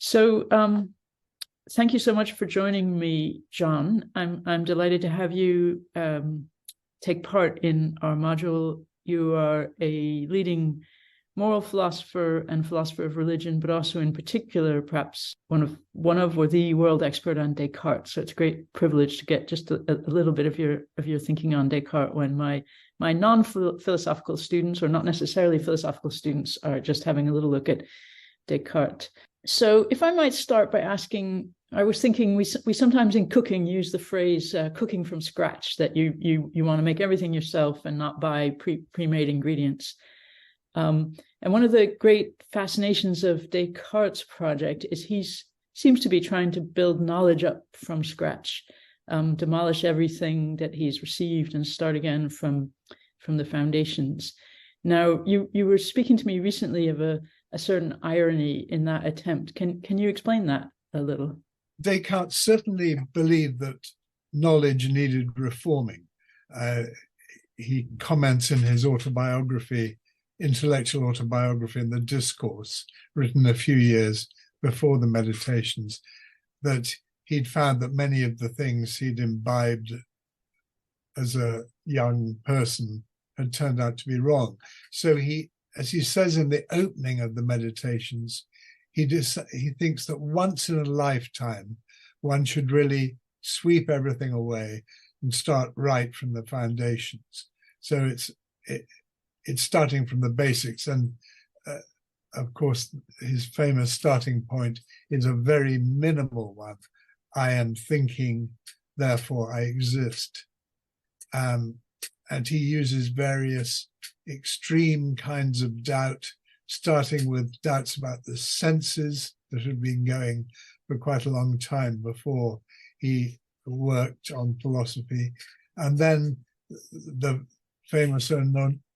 So thank you so much for joining me, John. I'm delighted to have you take part in our module. You are a leading moral philosopher and philosopher of religion, but also in particular, perhaps one of or the world expert on Descartes. So it's a great privilege to get just a little bit of your thinking on Descartes when my non-philosophical students, or not necessarily philosophical students, are just having a little look at Descartes. So if I might start by asking, I was thinking we sometimes in cooking use the phrase cooking from scratch, that you want to make everything yourself and not buy pre-made ingredients. And one of the great fascinations of Descartes' project is he seems to be trying to build knowledge up from scratch, demolish everything that he's received and start again from the foundations. Now, you were speaking to me recently of a certain irony in that attempt. Can you explain that a little? Descartes certainly believed that knowledge needed reforming. He comments in his autobiography, intellectual autobiography, in the Discourse, written a few years before the Meditations, that he'd found that many of the things he'd imbibed as a young person had turned out to be wrong. So he, as he says in the opening of the Meditations, he thinks that once in a lifetime, one should really sweep everything away and start right from the foundations. So it's starting from the basics. And of course, his famous starting point is a very minimal one. I am thinking, therefore I exist. And he uses various extreme kinds of doubt, starting with doubts about the senses that had been going for quite a long time before he worked on philosophy. And then the famous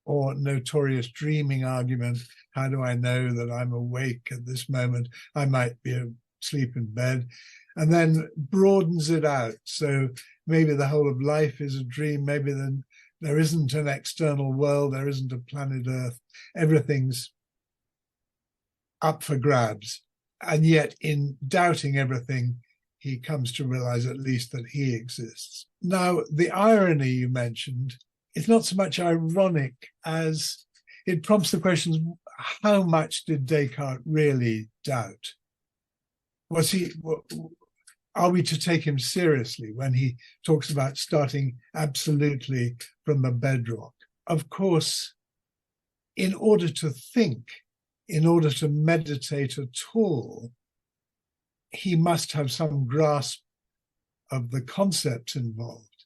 or notorious dreaming argument, how do I know that I'm awake at this moment? I might be asleep in bed. And then broadens it out. So maybe the whole of life is a dream, maybe then there isn't an external world, there isn't a planet Earth, everything's up for grabs. And yet in doubting everything, he comes to realize at least that he exists. Now, the irony you mentioned is not so much ironic as it prompts the question, how much did Descartes really doubt? Are we to take him seriously when he talks about starting absolutely from the bedrock? Of course, in order to think, in order to meditate at all, he must have some grasp of the concepts involved.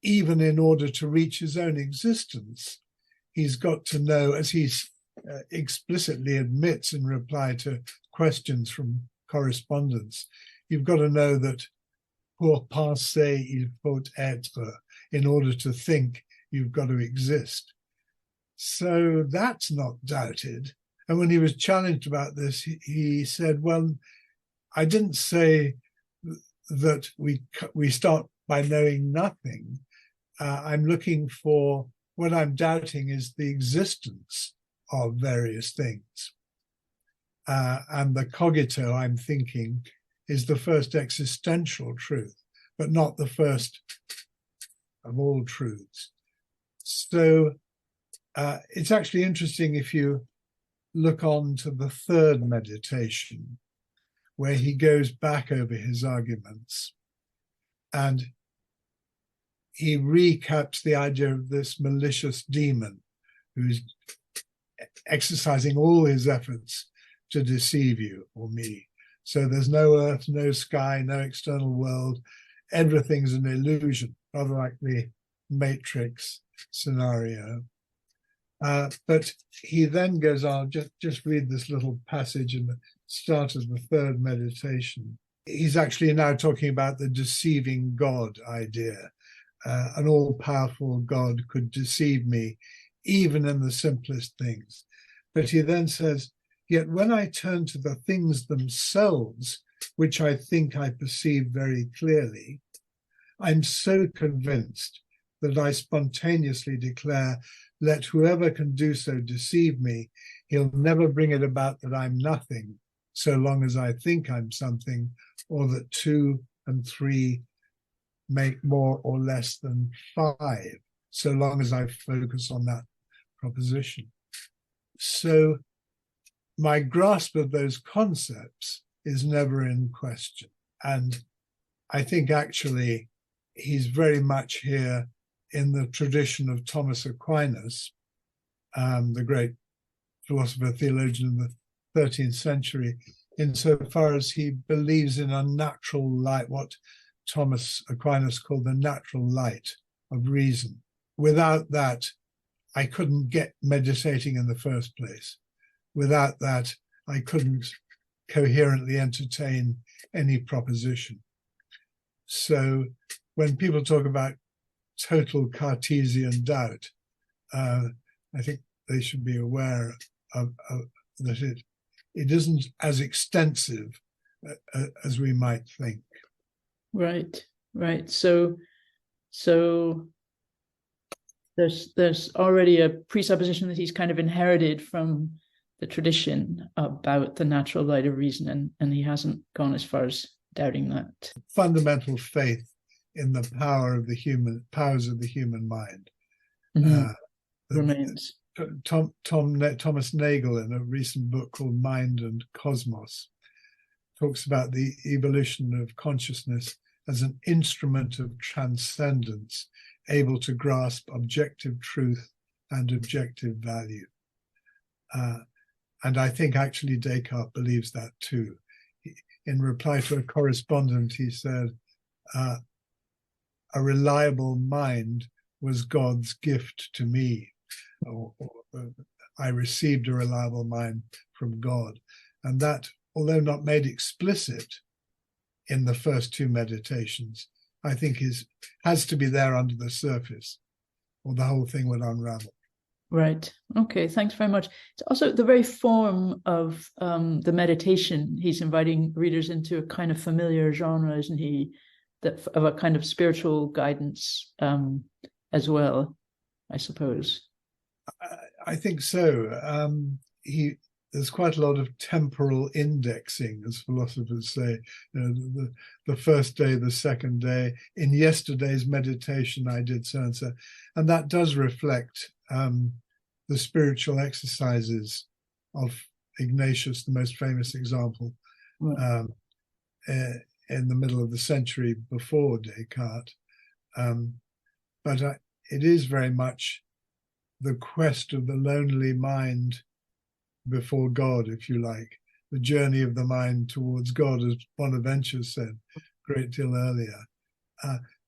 Even in order to reach his own existence, he's got to know, as he explicitly admits in reply to questions from correspondents, you've got to know that pour penser, il faut être. In order to think, you've got to exist. So that's not doubted. And when he was challenged about this, he said, well, I didn't say that we start by knowing nothing. I'm looking for, what I'm doubting is the existence of various things. And the cogito, I'm thinking, is the first existential truth, but not the first of all truths. So it's actually interesting if you look on to the third meditation, where he goes back over his arguments and he recaps the idea of this malicious demon who's exercising all his efforts to deceive you or me. So there's no earth, no sky, no external world. Everything's an illusion, rather like the Matrix scenario. But he then goes on, just read this little passage in the start of the third meditation. He's actually now talking about the deceiving God idea. An all-powerful God could deceive me, even in the simplest things. But he then says, yet when I turn to the things themselves, which I think I perceive very clearly, I'm so convinced that I spontaneously declare, let whoever can do so deceive me, he'll never bring it about that I'm nothing, so long as I think I'm something, or that 2 and 3 make more or less than 5, so long as I focus on that proposition. So my grasp of those concepts is never in question. And I think actually he's very much here in the tradition of Thomas Aquinas, the great philosopher, theologian in the 13th century, insofar as he believes in a natural light, what Thomas Aquinas called the natural light of reason. Without that, I couldn't get meditating in the first place. Without that, I couldn't coherently entertain any proposition. So when people talk about total Cartesian doubt, I think they should be aware of that it isn't as extensive as we might think. Right. So there's already a presupposition that he's kind of inherited from the tradition about the natural light of reason, and he hasn't gone as far as doubting that. Fundamental faith in the powers of the human mind remains. Thomas Nagel, in a recent book called Mind and Cosmos, talks about the evolution of consciousness as an instrument of transcendence, able to grasp objective truth and objective value. And I think actually Descartes believes that too. In reply to a correspondent, he said, a reliable mind was God's gift to me. Or I received a reliable mind from God. And that, although not made explicit in the first 2 meditations, I think has to be there under the surface, or the whole thing would unravel. Right. Okay. Thanks very much. It's also the very form of the meditation. He's inviting readers into a kind of familiar genre, isn't he? That of a kind of spiritual guidance as well, I suppose. I think so. There's quite a lot of temporal indexing, as philosophers say. You know, the first day, the second day. In yesterday's meditation, I did so and so, and that does reflect the spiritual exercises of Ignatius, the most famous example, in the middle of the century before Descartes. But it is very much the quest of the lonely mind before God, if you like, the journey of the mind towards God, as Bonaventure said a great deal earlier.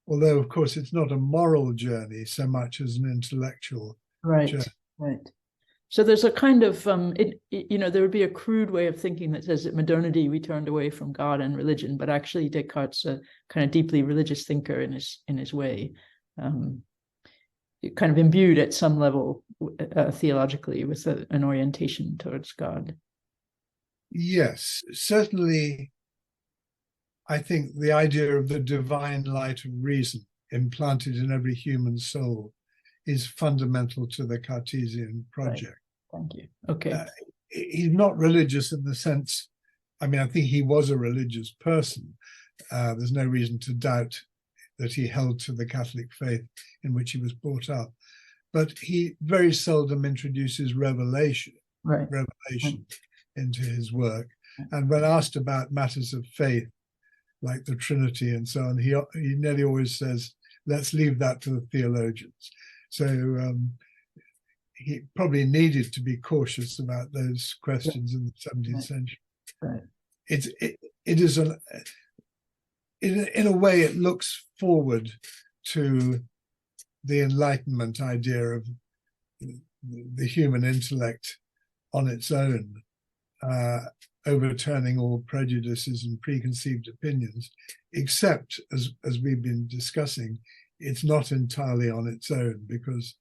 Although, of course, it's not a moral journey so much as an intellectual journey. Right. So there's a kind of, there would be a crude way of thinking that says that modernity, we turned away from God and religion, but actually Descartes' a kind of deeply religious thinker in his way, kind of imbued at some level theologically with an orientation towards God. Yes, certainly. I think the idea of the divine light of reason implanted in every human soul is fundamental to the Cartesian project. Right. Thank you. Okay. He's not religious in the sense, I think he was a religious person. There's no reason to doubt that he held to the Catholic faith in which he was brought up. But he very seldom introduces revelation into his work. And when asked about matters of faith, like the Trinity and so on, he nearly always says, let's leave that to the theologians. So he probably needed to be cautious about those questions in the 17th century. Right. It is in a way, it looks forward to the Enlightenment idea of the human intellect on its own, overturning all prejudices and preconceived opinions, except, as we've been discussing, it's not entirely on its own, because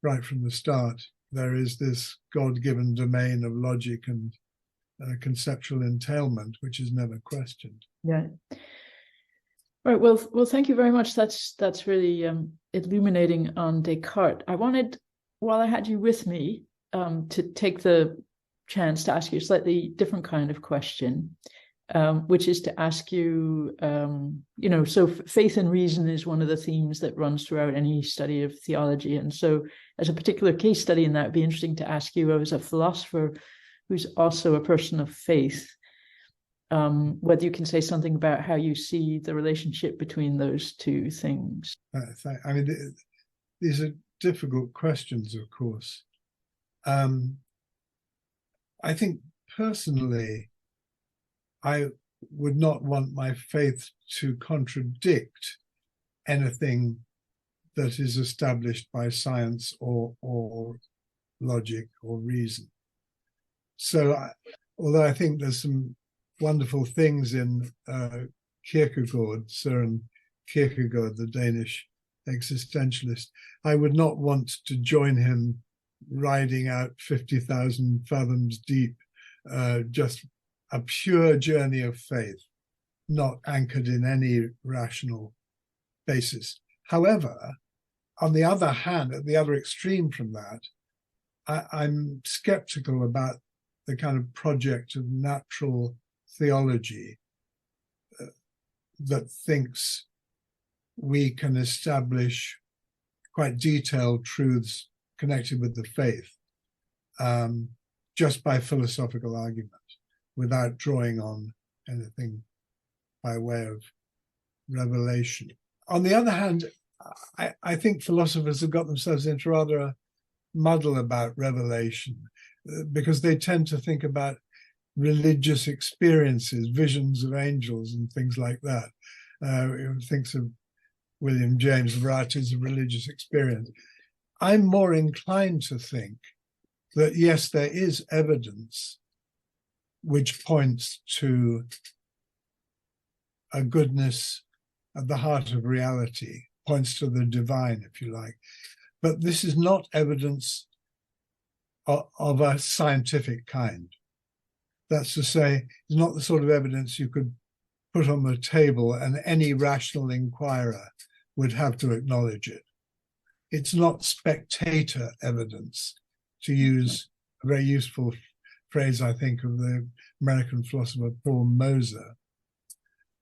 right from the start, there is this God-given domain of logic and conceptual entailment, which is never questioned. Yeah. Right. Well, thank you very much. That's really illuminating on Descartes. I wanted, while I had you with me, to take the chance to ask you a slightly different kind of question, which is to ask you, so faith and reason is one of the themes that runs throughout any study of theology. And so as a particular case study in that, it'd be interesting to ask you as a philosopher who's also a person of faith, whether you can say something about how you see the relationship between those two things. I mean, these are difficult questions, of course. I think personally, I would not want my faith to contradict anything that is established by science or logic or reason. So, although I think there's some wonderful things in Kierkegaard, Søren Kierkegaard, the Danish existentialist, I would not want to join him riding out 50,000 fathoms deep, just a pure journey of faith, not anchored in any rational basis. However, on the other hand, at the other extreme from that, I'm skeptical about the kind of project of natural theology that thinks we can establish quite detailed truths connected with the faith just by philosophical argument, without drawing on anything by way of revelation. On the other hand, I think philosophers have got themselves into rather a muddle about revelation, because they tend to think about religious experiences, visions of angels and things like that. Thinks of William James, varieties of religious experience. I'm more inclined to think that, yes, there is evidence which points to a goodness at the heart of reality, points to the divine, if you like. But this is not evidence of a scientific kind. That's to say, it's not the sort of evidence you could put on the table and any rational inquirer would have to acknowledge it. It's not spectator evidence, to use a very useful phrase, I think, of the American philosopher Paul Moser.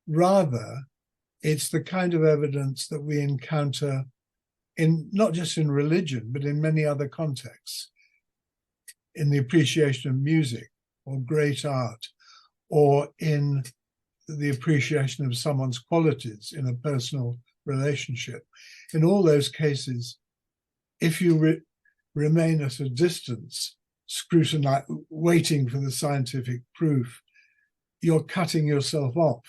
Rather, it's the kind of evidence that we encounter in not just in religion, but in many other contexts, in the appreciation of music or great art, or in the appreciation of someone's qualities in a personal relationship. In all those cases, if you remain at a distance, waiting for the scientific proof, you're cutting yourself off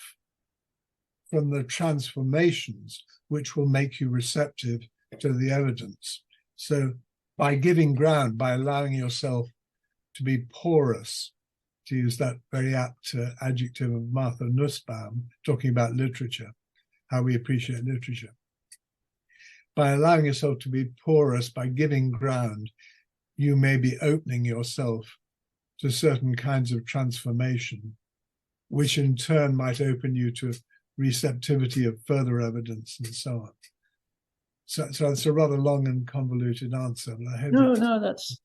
from the transformations which will make you receptive to the evidence. So by giving ground, by allowing yourself to be porous, to use that very apt adjective of Martha Nussbaum, talking about literature, how we appreciate literature. By allowing yourself to be porous, by giving ground, you may be opening yourself to certain kinds of transformation, which in turn might open you to receptivity of further evidence and so on. So it's a rather long and convoluted answer. But I hope no,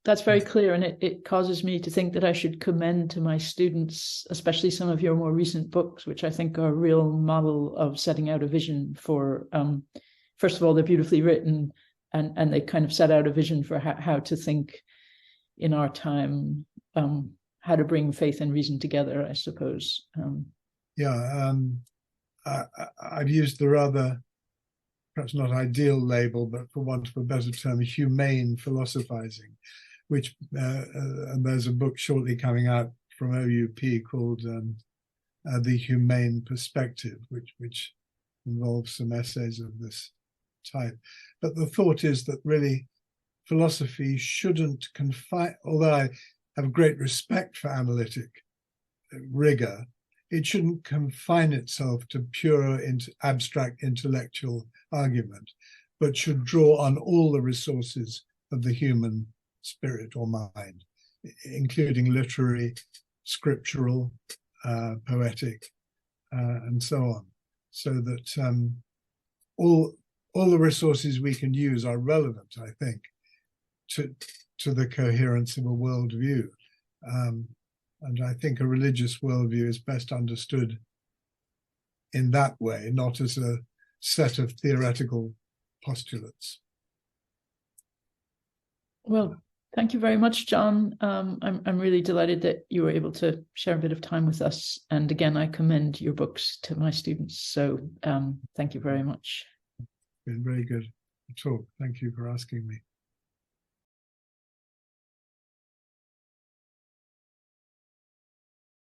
that's very clear, and it causes me to think that I should commend to my students, especially some of your more recent books, which I think are a real model of setting out a vision for. First of all, they're beautifully written, and they kind of set out a vision for how to think in our time, how to bring faith and reason together, I suppose. I've used the rather, perhaps not ideal label, but for want of a better term, humane philosophizing, which, and there's a book shortly coming out from OUP called The Humane Perspective, which involves some essays of this type. But the thought is that really philosophy shouldn't confine, although I have great respect for analytic rigor, it shouldn't confine itself to pure abstract intellectual argument, but should draw on all the resources of the human spirit or mind, including literary, scriptural, poetic, and so on, so that all the resources we can use are relevant, I think, to the coherence of a worldview. And I think a religious worldview is best understood in that way, not as a set of theoretical postulates. Well, thank you very much, John. I'm really delighted that you were able to share a bit of time with us. And again, I commend your books to my students. So thank you very much. It's been very good to talk. Thank you for asking me.